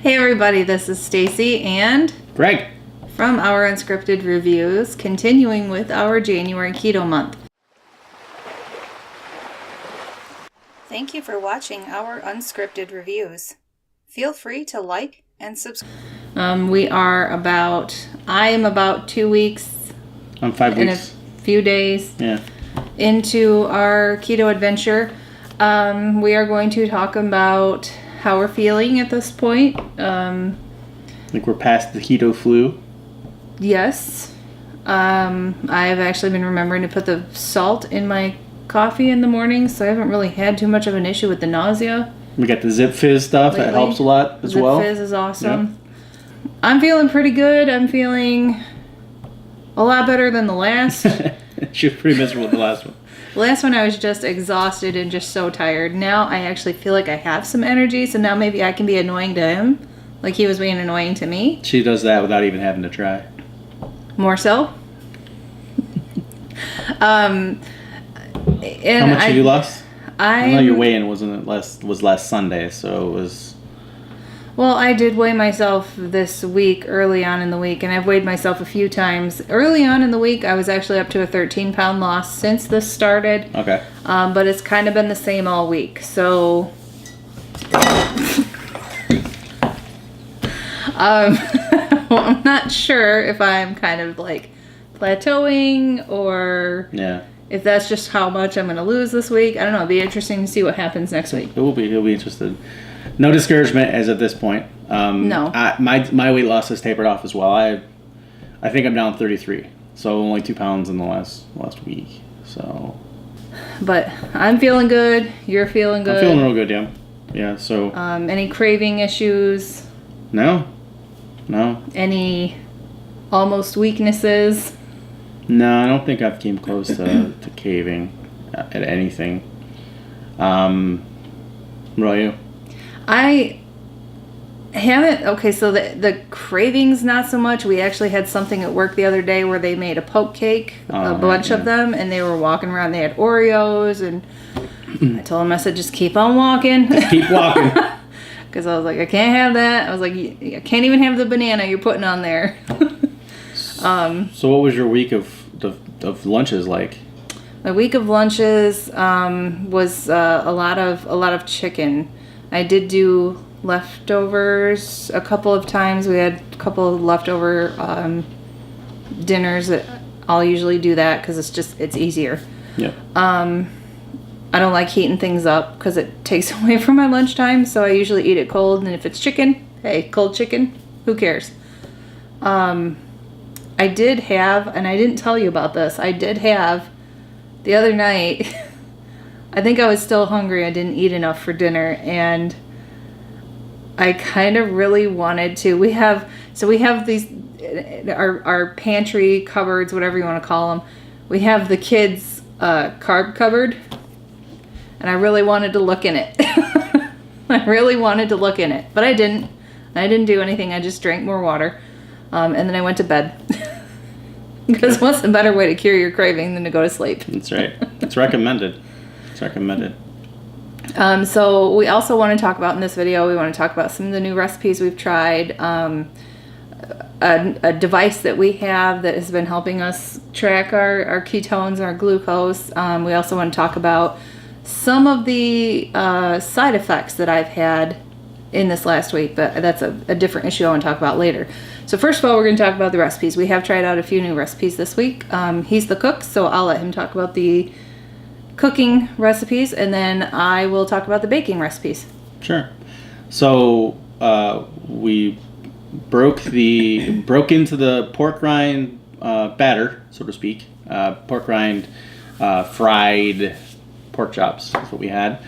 Hey everybody, this is Stacy and Greg from our Unscripted Reviews, continuing with our January Keto Month. Thank you for watching our Unscripted Reviews. Feel free to like and subscribe. I am about 2 weeks. I'm 5 weeks. In a few days. Yeah. Into our keto adventure. We are going to talk about how we're feeling at this point. I think we're past the keto flu. Yes. I've actually been remembering to put the salt in my coffee in the morning, so I haven't really had too much of an issue with the nausea. We got the Zip Fizz stuff. Lately. That helps a lot as well. Zip Fizz is awesome. Yep. I'm feeling pretty good. I'm feeling a lot better than the last. She was pretty miserable with the last one. The last one I was just exhausted and just so tired. Now I actually feel like I have some energy, so now maybe I can be annoying to him, like he was being annoying to me. She does that without even having to try. More so? And how much have you lost? I know your weigh-in was last Sunday, so it was... Well, I did weigh myself this week, early on in the week, and I've weighed myself a few times. Early on in the week, I was actually up to a 13-pound loss since this started. Okay. But it's kind of been the same all week, so... well, I'm not sure if I'm kind of like plateauing or if that's just how much I'm going to lose this week. I don't know. It'll be interesting to see what happens next week. He'll be interested. No discouragement as at this point. No. My weight loss has tapered off as well. I think I'm down 33, so only 2 pounds in the last week. So. But I'm feeling good. You're feeling good. I'm feeling real good, yeah. Yeah. So. Any craving issues? No. Any almost weaknesses? No, I don't think I've came close to caving at anything. What about you? I haven't. Okay, so the cravings, not so much. We actually had something at work the other day where they made a poke cake, a bunch of them, and they were walking around. They had Oreos, and I told them, I said, just keep on walking. Just keep walking. Because I was like, I can't have that. I was like, I can't even have the banana you're putting on there. So what was your week of lunches like? My week of lunches was a lot of chicken. I did do leftovers a couple of times. We had a couple of leftover dinners. I'll usually do that because it's easier. Yeah. I don't like heating things up because it takes away from my lunchtime, so I usually eat it cold. And if it's chicken, hey, cold chicken, who cares? I did have, and I didn't tell you about this, I did have the other night, I think I was still hungry. I didn't eat enough for dinner, and I kind of really wanted to. We have these, our pantry cupboards, whatever you want to call them. We have the kids' carb cupboard, and I really wanted to look in it. I really wanted to look in it, but I didn't. I didn't do anything. I just drank more water, and then I went to bed. Because what's a better way to cure your craving than to go to sleep? That's right. It's recommended. It's recommended. So we also want to talk about in this video, we want to talk about some of the new recipes we've tried. A device that we have that has been helping us track our ketones, our glucose. We also want to talk about some of the side effects that I've had in this last week, but that's a different issue I want to talk about later. So first of all, we're going to talk about the recipes. We have tried out a few new recipes this week. He's the cook, so I'll let him talk about the cooking recipes, and then I will talk about the baking recipes. Sure. So we broke into the pork rind batter, so to speak. Pork rind fried pork chops. That's what we had.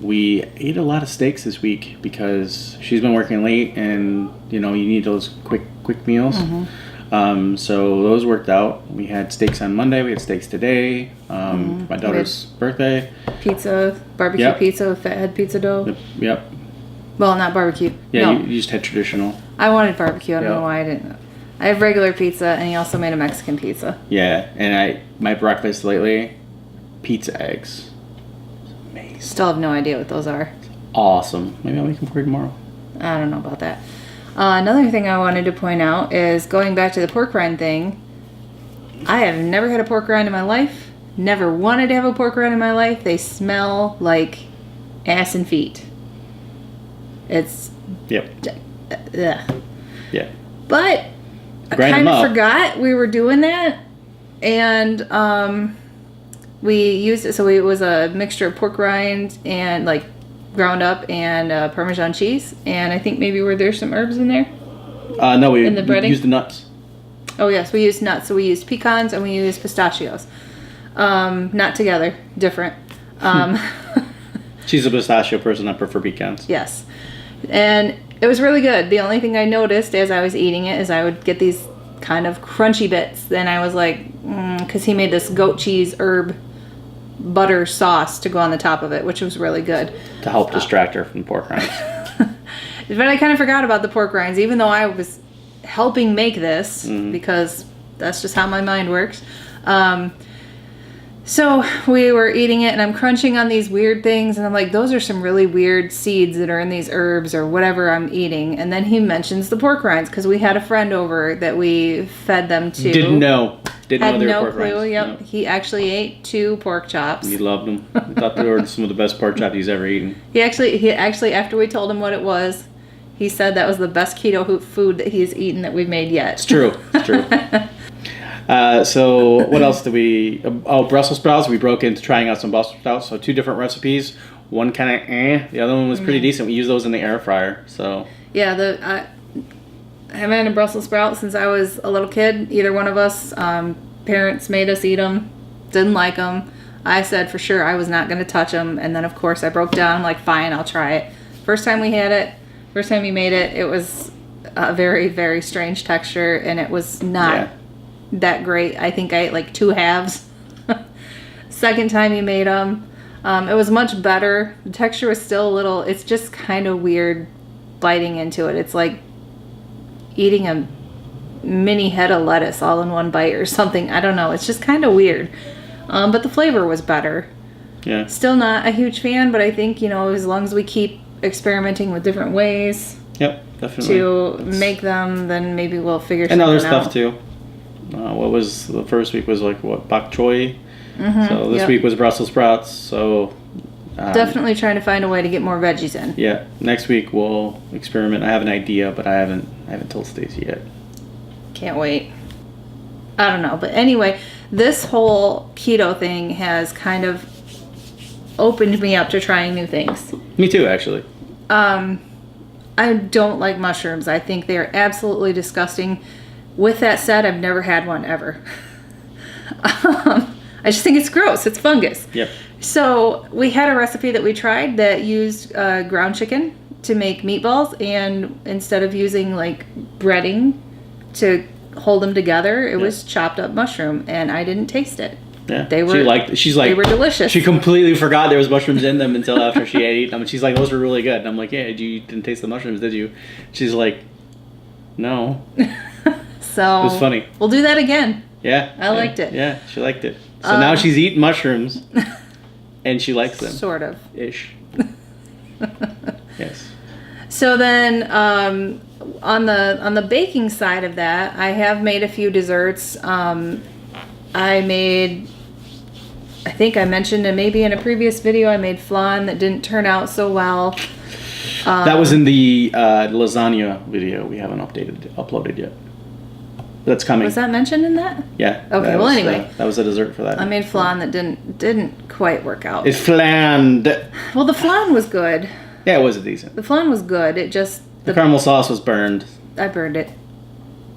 We ate a lot of steaks this week because she's been working late, and you need those quick meals. Mm-hmm. So those worked out. We had steaks on Monday. We had steaks today. My daughter's birthday. Pizza, barbecue pizza, fathead pizza dough. Yep. Well, not barbecue. Yeah, no. you just had traditional. I wanted barbecue. I don't know why I didn't. I have regular pizza, and he also made a Mexican pizza. Yeah, and my breakfast lately, pizza eggs. It's amazing. Still have no idea what those are. Awesome. Maybe I'll make them for you tomorrow. I don't know about that. Another thing I wanted to point out is going back to the pork rind thing. I have never had a pork rind in my life. Never wanted to have a pork rind in my life. They smell like ass and feet. It's... Yep. Ugh. Yeah. But I kind of forgot we were doing that. And we used it, so it was a mixture of pork rind and like ground up and Parmesan cheese. And I think maybe were there some herbs in there? No, we in the breading? used the nuts. Oh yes, we used nuts. So we used pecans and we used pistachios. Not together, different. She's a pistachio person. I prefer pecans. Yes. And it was really good. The only thing I noticed as I was eating it is I would get these kind of crunchy bits. Then I was like, because he made this goat cheese herb butter sauce to go on the top of it, which was really good. To help distract her from pork rinds. But I kind of forgot about the pork rinds, even though I was helping make this, because that's just how my mind works. So we were eating it, and I'm crunching on these weird things, and I'm like, those are some really weird seeds that are in these herbs or whatever I'm eating. And then he mentions the pork rinds, because we had a friend over that we fed them to. Didn't know they were pork rinds. Yep. No. He actually ate 2 pork chops. He loved them. He thought they were some of the best pork chops he's ever eaten. He actually, after we told him what it was, he said that was the best keto food that he's eaten that we've made yet. It's true. It's true. So what else did we... Oh, Brussels sprouts. We broke into trying out some Brussels sprouts. So 2 different recipes. One kind of the other one was pretty decent. We used those in the air fryer. So yeah, I haven't had a Brussels sprout since I was a little kid. Either one of us. Parents made us eat them. Didn't like them. I said for sure I was not going to touch them. And then of course I broke down. I'm like, fine, I'll try it. First time we had it, first time he made it, it was a very, very strange texture. And it was not... that great. I think I ate like 2 halves. Second time he made them, it was much better. The texture was still a little, it's just kind of weird biting into it. It's like eating a mini head of lettuce all in one bite or something. I don't know. It's just kind of weird. But the flavor was better. Yeah. Still not a huge fan, but I think, as long as we keep experimenting with different ways definitely to make them, then maybe we'll figure something out. And other out. stuff too. What was the first week was like bok choy. So this week was Brussels sprouts. So definitely trying to find a way to get more veggies in. Yeah, next week we'll experiment. I have an idea, but I haven't told Stacy yet. Can't wait. I don't know, but anyway, this whole keto thing has kind of opened me up to trying new things. Me too, actually. I don't like mushrooms. I think they are absolutely disgusting. With that said, I've never had one ever. I just think it's gross. It's fungus. Yep. So we had a recipe that we tried that used ground chicken to make meatballs, and instead of using like breading to hold them together, it was chopped up mushroom, and I didn't taste it. Yeah. They were. They were delicious. She completely forgot there was mushrooms in them until after she had eaten them. And she's like, "Those were really good." And I'm like, "Yeah, you didn't taste the mushrooms, did you?" She's like, "No." So it was funny. We'll do that again. Yeah. I liked it. Yeah, she liked it. So now she's eating mushrooms, and she likes them. Sort of. Ish. Yes. So then, on the baking side of that, I have made a few desserts. I think I mentioned maybe in a previous video, I made flan that didn't turn out so well. That was in the lasagna video. We haven't uploaded yet. That's coming. Was that mentioned in that? Yeah. Okay. Well, anyway, that was a dessert for that. I made flan that didn't quite work out. It flaned. Well, the flan was good. Yeah, it was decent. The flan was good. It just the caramel sauce was burned. I burned it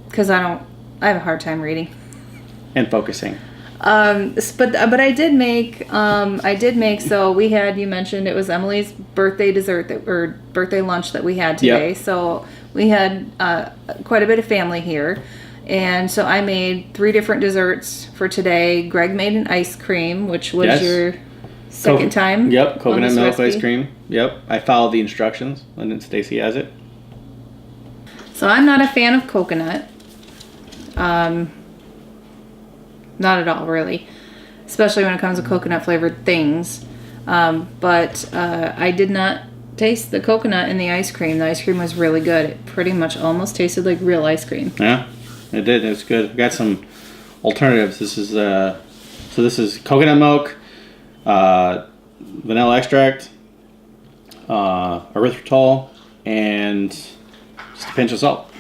because I have a hard time reading and focusing. But I did make so we had, you mentioned it was Emily's birthday dessert or birthday lunch that we had today. Yep. So we had quite a bit of family here. And so I made 3 different desserts for today. Greg made an ice cream, which was your second time. Yep, coconut milk ice cream. Yep, I followed the instructions, and then Stacy has it. So I'm not a fan of coconut. Not at all, really. Especially when it comes to coconut flavored things. But I did not taste the coconut in the ice cream. The ice cream was really good. It pretty much almost tasted like real ice cream. Yeah, it did. It was good. We got some alternatives. This is coconut milk, vanilla extract, erythritol, and just a pinch of salt.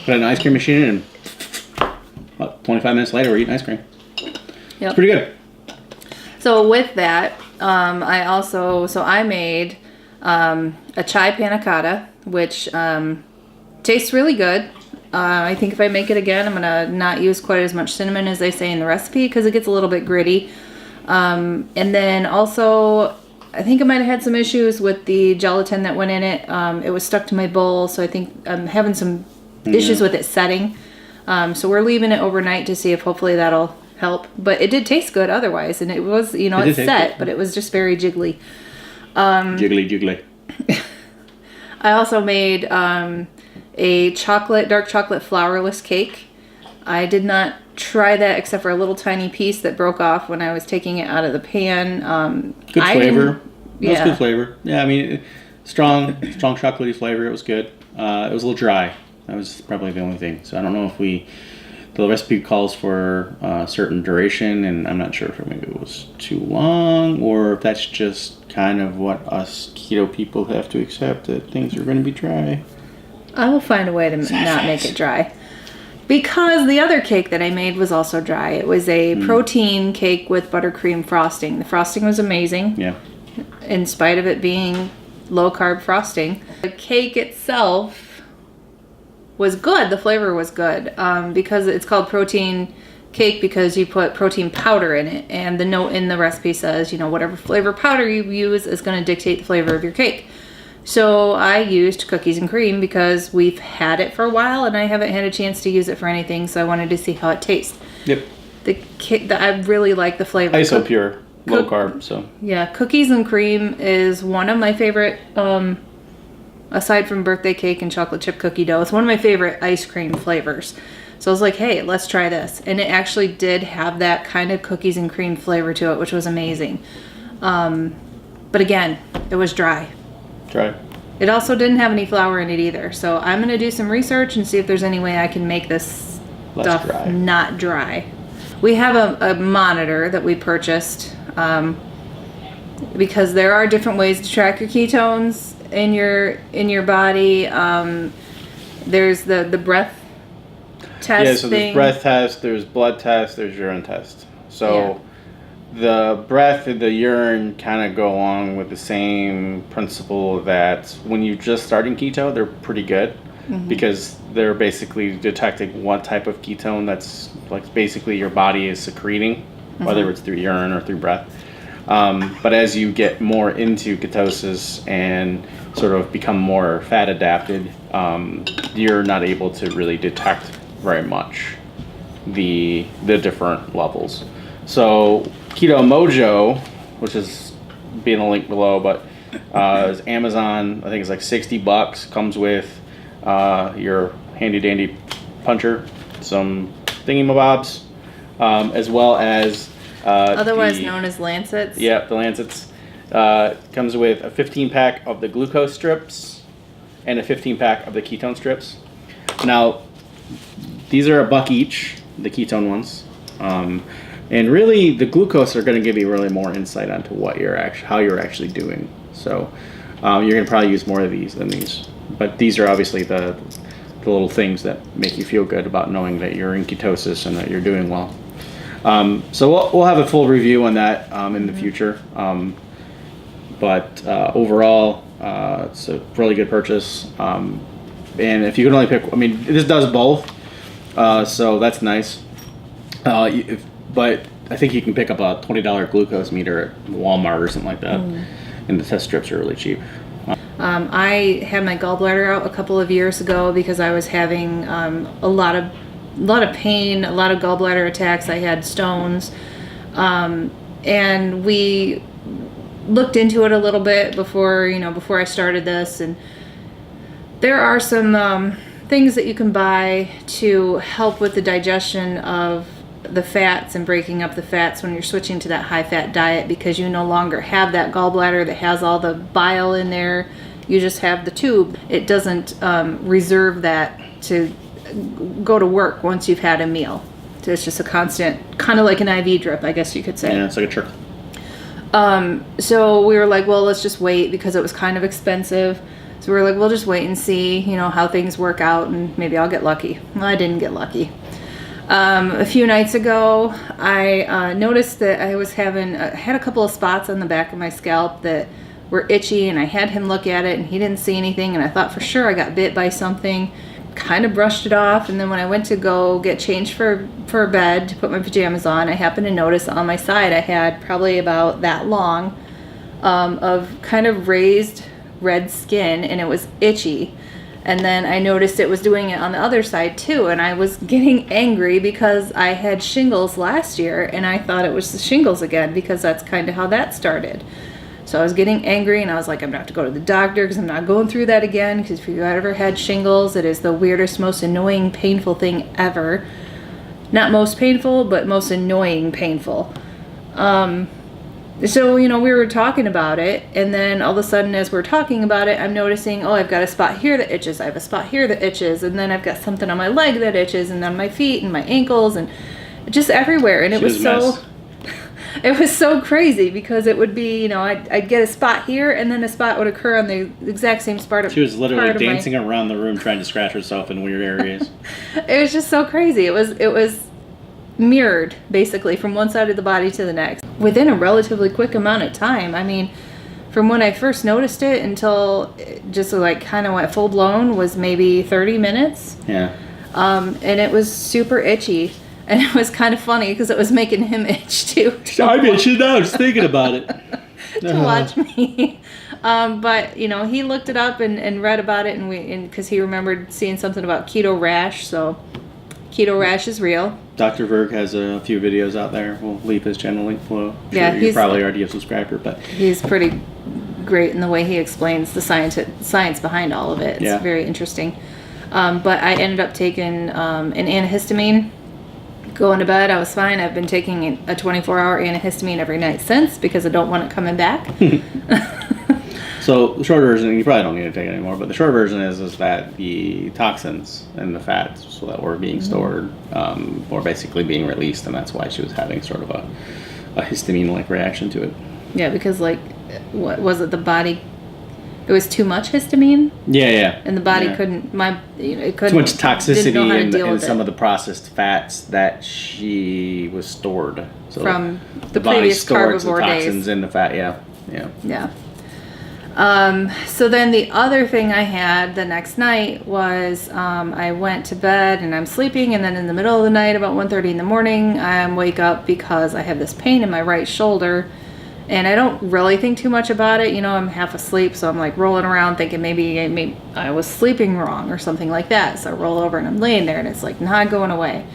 Put it in an ice cream machine, and about 25 minutes later, we're eating ice cream. Yep. It's pretty good. So with that, I made a chai panna cotta, which tastes really good. I think if I make it again, I'm gonna not use quite as much cinnamon as they say in the recipe because it gets a little bit gritty. And then also, I think I might have had some issues with the gelatin that went in it. It was stuck to my bowl, so I think I'm having some issues with it setting. So we're leaving it overnight to see if hopefully that'll help. But it did taste good otherwise, and it was, it's set, but it was just very jiggly. Jiggly. I also made a dark chocolate flourless cake. I did not try that except for a little tiny piece that broke off when I was taking it out of the pan. Good flavor. Yeah. It was good flavor. Yeah, I mean, strong chocolatey flavor. It was good. It was a little dry. That was probably the only thing. So I don't know if the recipe calls for a certain duration, and I'm not sure if maybe it was too long or if that's just kind of what us keto people have to accept, that things are going to be dry. I will find a way to not make it dry. Because the other cake that I made was also dry. It was a protein cake with buttercream frosting. The frosting was amazing. Yeah. In spite of it being low-carb frosting. The cake itself was good. The flavor was good. Because it's called protein cake because you put protein powder in it. And the note in the recipe says, whatever flavor powder you use is going to dictate the flavor of your cake. So I used cookies and cream because we've had it for a while and I haven't had a chance to use it for anything, so I wanted to see how it tastes. Yep. I really like the flavor. ISO pure, low carb, so. Yeah, cookies and cream is one of my favorite, aside from birthday cake and chocolate chip cookie dough, it's one of my favorite ice cream flavors. So I was like, hey, let's try this. And it actually did have that kind of cookies and cream flavor to it, which was amazing. But again, it was dry. Dry. It also didn't have any flour in it either. So I'm going to do some research and see if there's any way I can make this stuff not dry. We have a monitor that we purchased because there are different ways to track your ketones in your body. There's the breath test. Yeah, so there's breath test, there's blood test, there's urine test. So the breath and the urine kind of go along with the same principle that when you're just starting keto, they're pretty good because they're basically detecting what type of ketone that's like basically your body is secreting, whether it's through urine or through breath. But as you get more into ketosis and sort of become more fat adapted, you're not able to really detect very much the different levels. So Ketomojo, which is being a link below, but is Amazon. I think it's like $60. Comes with your handy dandy puncher, some thingamabobs, as well as otherwise known as lancets. Yeah, the lancets. Comes with a 15-pack of the glucose strips and a 15-pack of the ketone strips. Now, these are $1 each, the ketone ones. And really, the glucose are going to give you really more insight onto what how you're actually doing. So you're going to probably use more of these than these. But these are obviously the little things that make you feel good about knowing that you're in ketosis and that you're doing well. So we'll have a full review on that in the future. But overall, it's a really good purchase. And if you can only pick, this does both, so that's nice. But I think you can pick up a $20 glucose meter at Walmart or something like that. And the test strips are really cheap. I had my gallbladder out a couple of years ago because I was having a lot of pain, a lot of gallbladder attacks. I had stones. And we looked into it a little bit before I started this. And there are some things that you can buy to help with the digestion of the fats and breaking up the fats when you're switching to that high-fat diet, because you no longer have that gallbladder that has all the bile in there. You just have the tube. It doesn't reserve that to go to work once you've had a meal. So it's just a constant, kind of like an IV drip, I guess you could say. Yeah, it's like a trickle. So we were like, well, let's just wait, because it was kind of expensive. So we were like, we'll just wait and see, how things work out, and maybe I'll get lucky. Well, I didn't get lucky. A few nights ago, I noticed that I had a couple of spots on the back of my scalp that were itchy, and I had him look at it, and he didn't see anything, and I thought for sure I got bit by something. Kind of brushed it off, and then when I went to go get changed for bed to put my pajamas on, I happened to notice on my side I had probably about that long of kind of raised red skin, and it was itchy. And then I noticed it was doing it on the other side too, and I was getting angry because I had shingles last year, and I thought it was the shingles again, because that's kind of how that started. So I was getting angry, and I was like, I'm going to have to go to the doctor, because I'm not going through that again, because if you ever had shingles, it is the weirdest, most annoying, painful thing ever. Not most painful, but most annoying painful. So, we were talking about it, and then all of a sudden, as we're talking about it, I'm noticing, I've got a spot here that itches, I have a spot here that itches, and then I've got something on my leg that itches, and on my feet, and my ankles, and just everywhere, and it was so... It was so crazy, because it would be, I'd get a spot here, and then a spot would occur on the exact same spot. She was literally dancing around the room trying to scratch herself in weird areas. It was just so crazy. It was mirrored, basically, from one side of the body to the next within a relatively quick amount of time. I mean, from when I first noticed it until it just like kind of went full blown was maybe 30 minutes. Yeah. And it was super itchy. And it was kind of funny because it was making him itch too. I'm itching now, just thinking about it. To watch me. But, he looked it up and read about it, and because he remembered seeing something about Keto Rash, so Keto Rash is real. Dr. Berg has a few videos out there. We'll leave his channel link below. Yeah, you probably already a subscriber, but he's pretty great in the way he explains the science behind all of it. It's very interesting. But I ended up taking an antihistamine. Going to bed, I was fine. I've been taking a 24-hour antihistamine every night since, because I don't want it coming back. So the short version, you probably don't need to take it anymore, but the short version is that the toxins and the fats so that were being stored were basically being released, and that's why she was having sort of a histamine-like reaction to it. Yeah, because what was it? The body... It was too much histamine. Yeah. And the body couldn't. It couldn't. Too much toxicity in some it. of the processed fats that she was stored. So from the body previous stored the carnivore toxins days. in the fat. Yeah. So then the other thing I had the next night was I went to bed and I'm sleeping, and then in the middle of the night, about 1:30 in the morning, I wake up because I have this pain in my right shoulder. And I don't really think too much about it. I'm half asleep, so I'm like rolling around thinking maybe I was sleeping wrong or something like that. So I roll over and I'm laying there, and it's like not going away.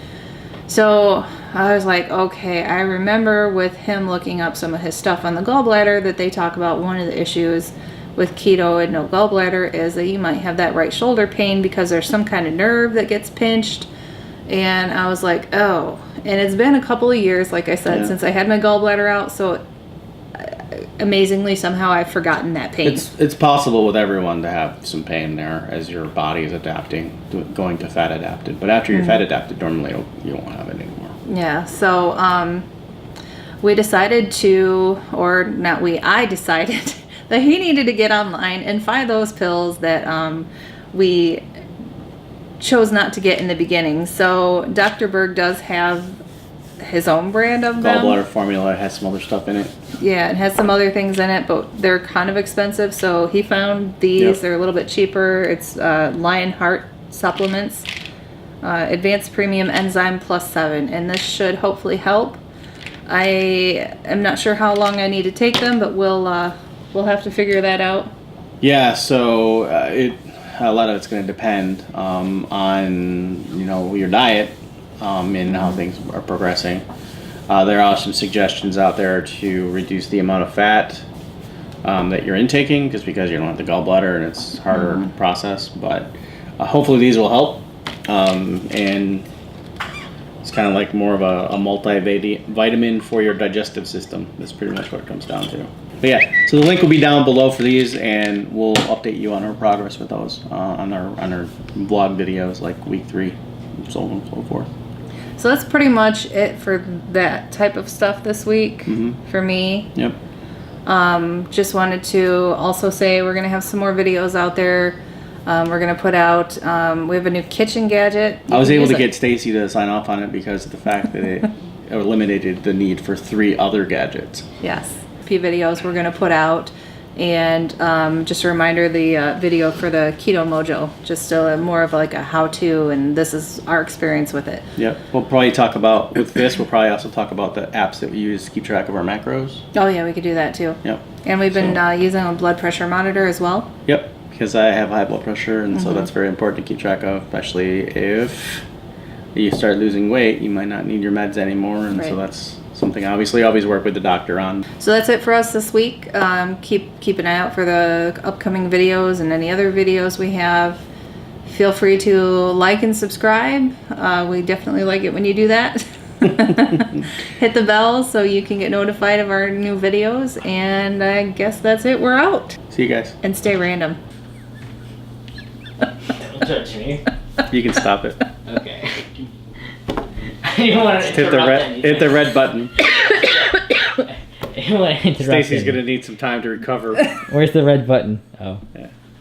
So I was like, okay, I remember with him looking up some of his stuff on the gallbladder that they talk about one of the issues with keto and no gallbladder is that you might have that right shoulder pain because there's some kind of nerve that gets pinched. And I was like, oh. And it's been a couple of years, like I said, since I had my gallbladder out, so amazingly somehow I've forgotten that pain. It's possible with everyone to have some pain there as your body is adapting, going to fat adapted. But after you're fat adapted, normally you won't have it anymore. Yeah. So we decided I decided that he needed to get online and find those pills that we chose not to get in the beginning. So Dr. Berg does have his own brand of them. Gallbladder formula has some other stuff in it. Yeah, it has some other things in it, but they're kind of expensive. So he found these. Yep. They're a little bit cheaper. It's Lionheart supplements, Advanced Premium Enzyme Plus 7, and this should hopefully help. I am not sure how long I need to take them, but we'll have to figure that out. Yeah, so a lot of it's going to depend on your diet. And how things are progressing. There are some suggestions out there to reduce the amount of fat that you're intaking, just because you don't have the gallbladder and it's harder to process. But hopefully these will help. And it's kind of like more of a multivitamin for your digestive system. That's pretty much what it comes down to. But yeah, so the link will be down below for these, and we'll update you on our progress with those on our vlog videos, like week 3, and so on and so forth. So that's pretty much it for that type of stuff this week for me. Yep. Just wanted to also say we're gonna have some more videos out there. We're gonna put out. We have a new kitchen gadget. I was able to get Stacy to sign off on it because of the fact that it eliminated the need for 3 other gadgets. Yes. Videos we're going to put out, and just a reminder, the video for the Ketomojo, just more of like a how-to, and this is our experience with it. Yep. We'll probably talk about, with this, we'll probably also talk about the apps that we use to keep track of our macros. Oh yeah, we could do that too. Yep. And we've been using a blood pressure monitor as well. Yep, because I have high blood pressure, and so that's very important to keep track of, especially if you start losing weight, you might not need your meds anymore, and so that's something obviously always work with the doctor on. So that's it for us this week. Keep an eye out for the upcoming videos and any other videos we have. Feel free to like and subscribe. We definitely like it when you do that. Hit the bell so you can get notified of our new videos, and I guess that's it. We're out. See you guys. And stay random. Don't judge me. You can stop it. Okay. I didn't want to hit the red button. I didn't want to interrupt. Stacy's gonna need some time to recover. Where's the red button? Oh. Yeah.